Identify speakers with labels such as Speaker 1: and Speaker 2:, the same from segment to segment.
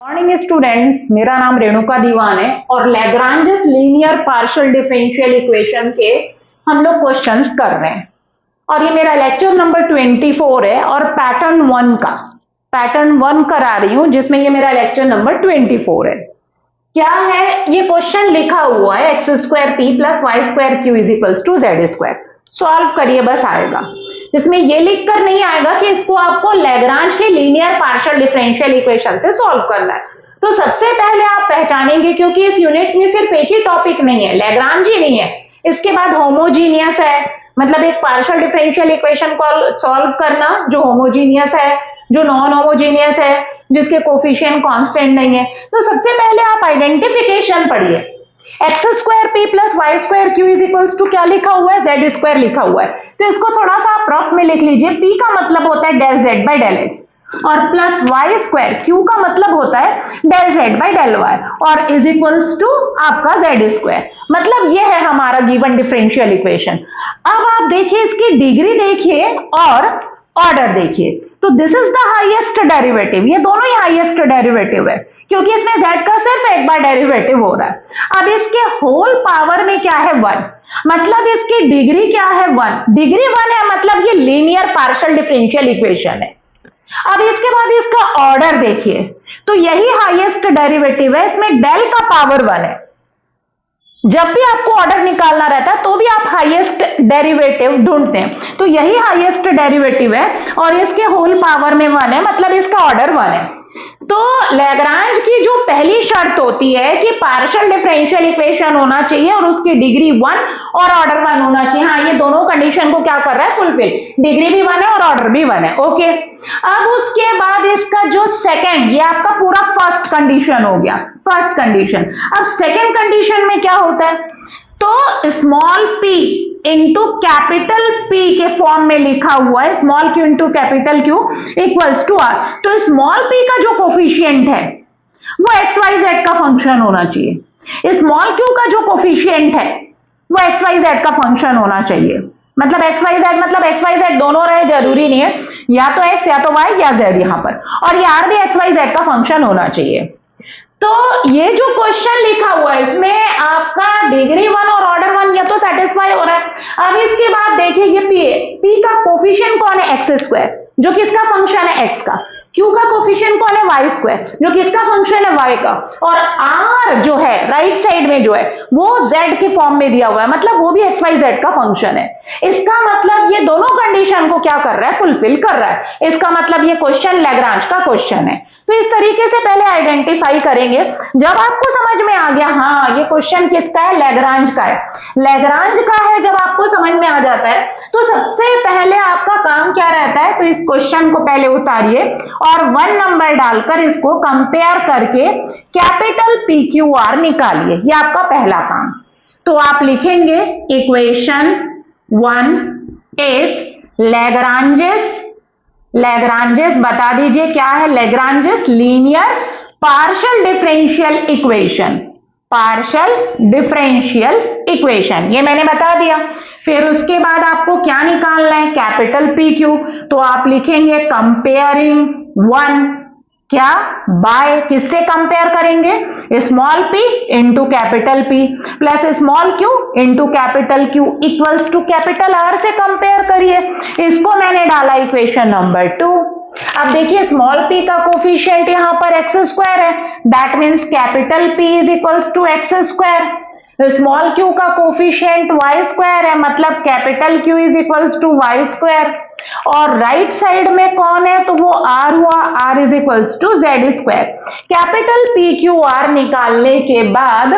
Speaker 1: Morning students, मेरा नाम रेणुका दीवान है और Lagrange linear partial differential equation के हम लोग क्वेश्चंस कर रहे हैं और ये मेरा लेक्चर नंबर 24 है और पैटर्न वन करा रही हूं जिसमें ये मेरा लेक्चर नंबर 24 है। क्या है ये क्वेश्चन लिखा हुआ है X square P plus Y square Q is equals to Z square. Solve करिए बस आएगा। इसमें ये लिखकर नहीं आएगा कि इसको आपको लैग्रांज के लीनियर पार्शियल डिफरेंशियल इक्वेशन से सॉल्व करना है। तो सबसे पहले आप पहचानेंगे, क्योंकि इस यूनिट में सिर्फ एक ही टॉपिक नहीं है, लैग्रांज ही नहीं है, इसके बाद होमोजीनियस है, मतलब एक पार्शियल डिफरेंशियल इक्वेशन को सॉल्व करना जो होमोजीनियस है, जो नॉन होमोजीनियस है, जिसके कोफिशिएंट कांस्टेंट नहीं है। तो सबसे पहले आप आइडेंटिफिकेशन पढ़िए। X square P plus Y square Q is equals to क्या लिखा हुआ है, जेड स्क्वायर लिखा हुआ है। तो इसको थोड़ा सा आप रफ में लिख लीजिए। पी का मतलब होता है del Z by del X और प्लस वाई स्क्वायर क्यू का मतलब होता है del Z by del Y और इज इक्वल्स टू आपका जेड स्क्वायर। मतलब ये है हमारा गिवन डिफरेंशियल इक्वेशन। अब आप देखिए, इसकी डिग्री देखिए और ऑर्डर देखिए। तो this is the highest derivative, ये दोनों ही हाईएस्ट डेरिवेटिव है क्योंकि इसमें z का सिर्फ एक बार डेरिवेटिव हो रहा है। अब इसके होल पावर में क्या है 1, मतलब इसकी डिग्री क्या है 1, डिग्री 1 है, मतलब ये लीनियर पार्शियल डिफरेंशियल इक्वेशन है। अब इसके बाद इसका ऑर्डर देखिए, तो यही हाईएस्ट डेरिवेटिव है, इसमें डेल का पावर 1 है। जब भी आपको ऑर्डर निकालना रहता है तो भी आप हाईएस्ट डेरिवेटिव ढूंढते हैं, तो यही हाईएस्ट डेरिवेटिव है और इसके होल पावर में 1 है, मतलब इसका ऑर्डर 1 है। तो लैग्रांज की जो पहली शर्त होती है कि पार्शियल डिफरेंशियल इक्वेशन होना चाहिए और उसकी डिग्री 1 और ऑर्डर 1 होना चाहिए। हाँ, ये दोनों कंडीशन को क्या कर रहा है, फुलफिल, डिग्री भी 1 है और ऑर्डर भी 1 है। ओके, अब उसके बाद इसका जो सेकंड, ये आपका पूरा फर्स्ट कंडीशन हो गया, फर्स्ट कंडीशन। अब सेकंड कंडीशन में क्या होता है, तो small p into capital P के फॉर्म में लिखा हुआ है, small q into capital Q equals to r। तो स्मॉल p का जो कोफिशिएंट है वो एक्स वाई जेड का फंक्शन होना चाहिए, स्मॉल q का जो कोफिशिएंट है वो एक्स वाई जेड का फंक्शन होना चाहिए। मतलब एक्स वाई जेड, मतलब एक्स वाई जेड दोनों रहे, जरूरी नहीं है, या तो x या तो y या z यहाँ पर, और ये r भी एक्स वाई जेड का फंक्शन होना चाहिए। तो ये जो क्वेश्चन लिखा हुआ है इसमें आपका डिग्री 1 और ऑर्डर 1 ये तो सेटिस्फाई हो रहा है। अब इसके बाद देखिए ये p है, p का कोफिशिएंट कौन है, एक्स स्क्वायर, जो किसका फंक्शन है, x का। q का कोफिशिएंट कौन है, y स्क्वायर, जो किसका फंक्शन है, y का। और r जो है राइट साइड में जो है वो z के फॉर्म में दिया हुआ है, मतलब वो भी एक्स वाई जेड का फंक्शन है। इसका मतलब ये दोनों कंडीशन को क्या कर रहा है, फुलफिल कर रहा है। इसका मतलब ये क्वेश्चन लैग्रांज का क्वेश्चन है। तो इस तरीके से पहले आइडेंटिफाई करेंगे। जब आपको समझ में आ गया हाँ ये क्वेश्चन किसका है, लैग्रांज का है, लैग्रांज का है, जब आपको समझ में आ जाता है तो सबसे पहले आपका काम क्या रहता है, तो इस क्वेश्चन को पहले उतारिए और 1 नंबर डालकर इसको कंपेयर करके कैपिटल पी क्यू आर निकालिए, ये आपका पहला काम। तो आप लिखेंगे इक्वेशन 1 इज लैग्रांजेस बता दीजिए क्या है, Lagrange's linear partial differential equation, partial differential equation, ये मैंने बता दिया। फिर उसके बाद आपको क्या निकालना है, कैपिटल पी क्यू। तो आप लिखेंगे कंपेयरिंग 1 क्या, बाय, किससे कंपेयर करेंगे, small p into capital P plus small q into capital Q equals to capital R से कंपेयर करिए। इसको मैंने डाला इक्वेशन नंबर 2। अब देखिए स्मॉल p का कोफिशिएंट यहां पर एक्स स्क्वायर है, that means capital P is equals to X square. Small q का कोफिशिएंट y स्क्वायर है, मतलब capital Q is equals to y square. और राइट साइड में कौन है, तो वो r हुआ, r is equals to z square. Capital p q r निकालने के बाद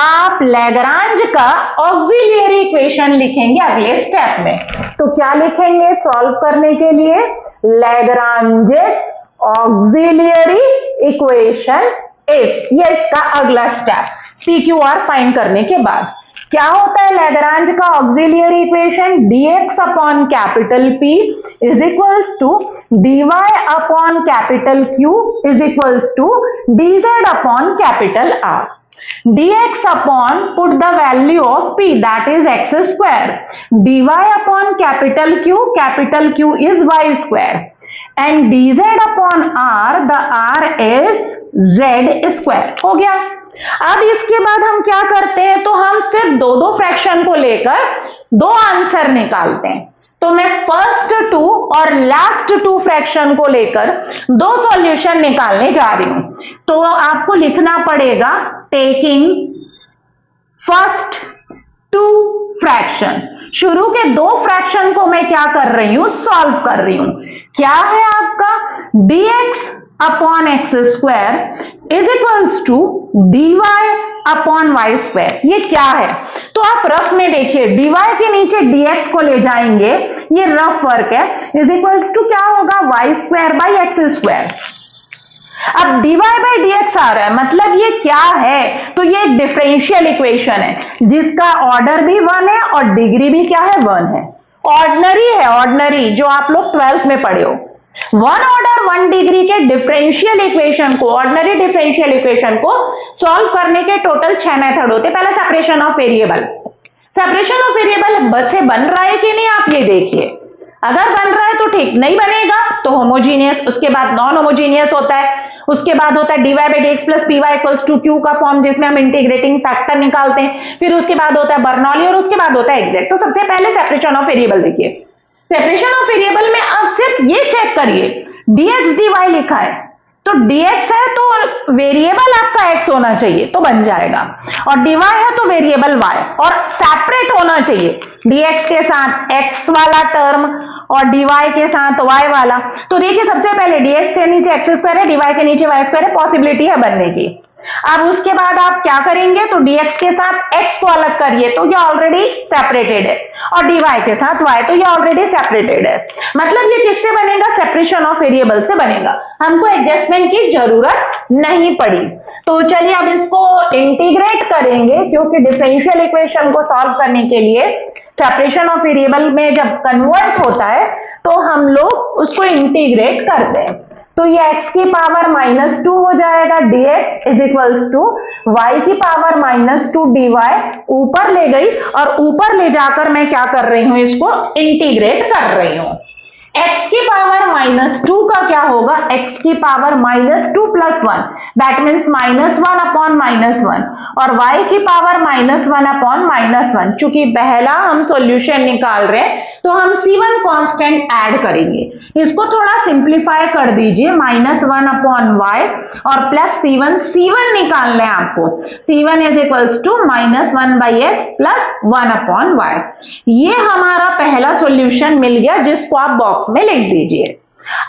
Speaker 1: आप लैग्रांज का ऑक्सिलियरी इक्वेशन लिखेंगे अगले स्टेप में। तो क्या लिखेंगे सॉल्व करने के लिए, लैग्रांजेस ऑक्सिलियरी इक्वेशन इज, ये इसका अगला step P Q R find करने के बाद। क्या होता है लैग्रांज का auxiliary equation, dx upon capital P is equals to dy upon capital Q is equals to dz upon capital R। dx upon put the value of p, that is x square, dy upon capital Q is y square, and dz upon r, the r is z square. हो गया। अब इसके बाद हम क्या करते हैं, तो हम सिर्फ दो दो फ्रैक्शन को लेकर दो आंसर निकालते हैं। तो मैं फर्स्ट टू और लास्ट टू फ्रैक्शन को लेकर दो सॉल्यूशन निकालने जा रही हूं। तो आपको लिखना पड़ेगा टेकिंग फर्स्ट टू फ्रैक्शन। शुरू के दो फ्रैक्शन को मैं क्या कर रही हूं, सॉल्व कर रही हूं। क्या है आपका dx upon X square is equals to dy upon Y square. ये क्या है, तो आप रफ में देखिए, dy के नीचे dx को ले जाएंगे, ये रफ वर्क है, इज इक्वल्स टू क्या होगा, Y square by X square. अब dy बाई dx आ रहा है, मतलब ये क्या है, तो ये एक डिफरेंशियल इक्वेशन है जिसका ऑर्डर भी 1 है और डिग्री भी क्या है, 1 है। ऑर्डिनरी है, ऑर्डिनरी जो आप लोग 12th में पढ़े हो। 1 ऑर्डर 1 डिग्री के डिफरेंशियल इक्वेशन को, ऑर्डिनरी डिफरेंशियल इक्वेशन को सॉल्व करने के टोटल 6 मेथड होते हैं। पहले separation of variable, separation of variable से बन रहा है कि नहीं आप ये देखिए। अगर बन रहा है तो ठीक, नहीं बनेगा तो होमोजीनियस, उसके बाद नॉन होमोजीनियस होता है, उसके बाद होता है dy by dx plus py equals to q का फॉर्म जिसमें हम इंटीग्रेटिंग फैक्टर निकालते हैं, फिर उसके बाद होता है बर्नौली और उसके बाद होता है एग्जैक्ट। तो सबसे पहले सेपरेशन ऑफ वेरिएबल देखिए। सेपरेशन ऑफ वेरिएबल में आप सिर्फ ये चेक करिए, dx dy लिखा है तो dx है तो वेरिएबल आपका x होना चाहिए तो बन जाएगा, और dy है तो वेरिएबल y, और सेपरेट होना चाहिए dx के साथ x वाला टर्म और dy के साथ y वाला। तो देखिए सबसे पहले dx के नीचे x स्क्वायर है, dy के नीचे y स्क्वायर है, पॉसिबिलिटी है बनने की। अब उसके बाद आप क्या करेंगे, तो dx के साथ x को अलग करिए तो ये ऑलरेडी सेपरेटेड है, और dy के साथ y तो ये ऑलरेडी सेपरेटेड है। मतलब ये किससे बनेगा, सेपरेशन ऑफ वेरिएबल से बनेगा, हमको एडजस्टमेंट की जरूरत नहीं पड़ी। तो चलिए अब इसको इंटीग्रेट करेंगे, क्योंकि डिफरेंशियल इक्वेशन को सॉल्व करने के लिए सेपरेशन ऑफ वेरिएबल में जब कन्वर्ट होता है तो हम लोग उसको इंटीग्रेट करते हैं। तो ये x की पावर -2 हो जाएगा, dx is equals to y की पावर -2 dy, ऊपर ले गई और ऊपर ले जाकर मैं क्या कर रही हूं, इसको इंटीग्रेट कर रही हूं। x की पावर -2 का क्या होगा, x की power -2 plus 1, that means -1 upon -1, और y की पावर -1 अपॉन -1। चूंकि पहला हम सॉल्यूशन निकाल रहे हैं तो हम C1 कांस्टेंट ऐड करेंगे, इसको थोड़ा सिंप्लीफाई कर दीजिए, -1 अपॉन y और प्लस C1 निकालना है आपको। C1 is equals to -1 by X plus 1 upon y। ये हमारा पहला सॉल्यूशन मिल गया जिसको आप बॉक्स में लिख दीजिए।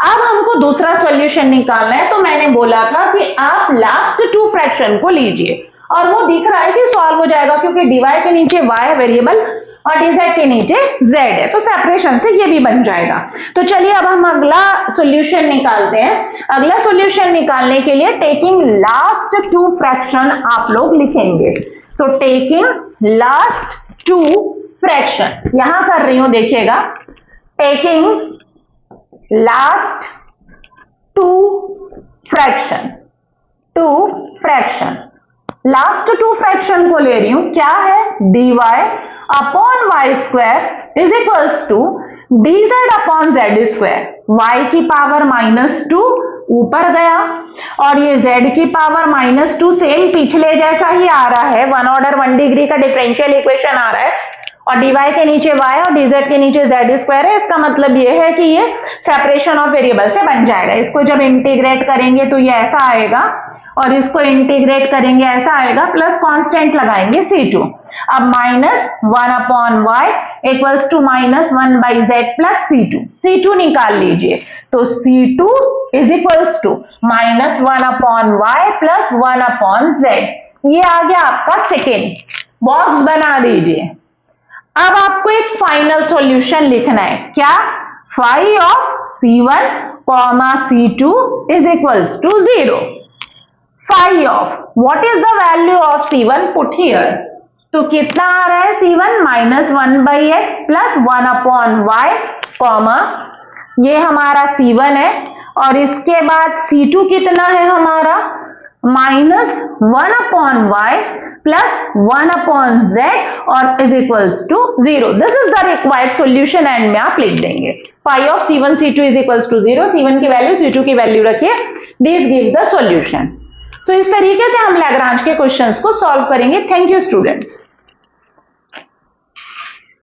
Speaker 1: अब हमको दूसरा सॉल्यूशन निकालना है, तो मैंने बोला था कि आप लास्ट टू फ्रैक्शन को लीजिए, और वो दिख रहा है कि सॉल्व हो जाएगा क्योंकि dy के नीचे y है वेरिएबल और dz के नीचे z है, तो सेपरेशन से ये भी बन जाएगा। तो चलिए अब हम अगला सॉल्यूशन निकालते हैं। अगला सॉल्यूशन निकालने के लिए टेकिंग लास्ट टू फ्रैक्शन आप लोग लिखेंगे। तो टेकिंग लास्ट टू फ्रैक्शन यहां कर रही हूं, देखिएगा, taking last two fraction, last two fraction को ले रही हूं, क्या है, dy upon Y square is equals to dz upon Z square. y की पावर -2 ऊपर गया और ये z की पावर -2 सेम पिछले जैसा ही आ रहा है, 1 ऑर्डर 1 डिग्री का डिफरेंशियल इक्वेशन आ रहा है, और dy के नीचे y और dz के नीचे z स्क्वायर है। इसका मतलब ये है कि ये सेपरेशन ऑफ वेरिएबल से बन जाएगा। इसको जब इंटीग्रेट करेंगे तो ये ऐसा आएगा, और इसको इंटीग्रेट करेंगे ऐसा आएगा, प्लस कांस्टेंट लगाएंगे C2। अब -1 upon y equals to -1 by z plus C2 निकाल लीजिए। तो C2 is equals to -1 upon y plus 1 upon z। ये आ गया आपका सेकेंड, बॉक्स बना दीजिए। अब आपको एक फाइनल सॉल्यूशन लिखना है, क्या, phi of C1 comma C2 is equals to 0। Phi of what is the value of C1 put here, तो कितना आ रहा है C1, -1 by X plus 1 upon y comma, ये हमारा C1 है, और इसके बाद C2 कितना है हमारा, माइनस 1/y प्लस 1/z और is equals to 0। This is the required solution end में आप लिख देंगे pi of C1 C2 is equals to 0। C1 की वैल्यू C2 की वैल्यू रखिए, दिस गिव्स द सॉल्यूशन। तो इस तरीके से हम लैग्रांज के क्वेश्चंस को सॉल्व करेंगे। Thank you students.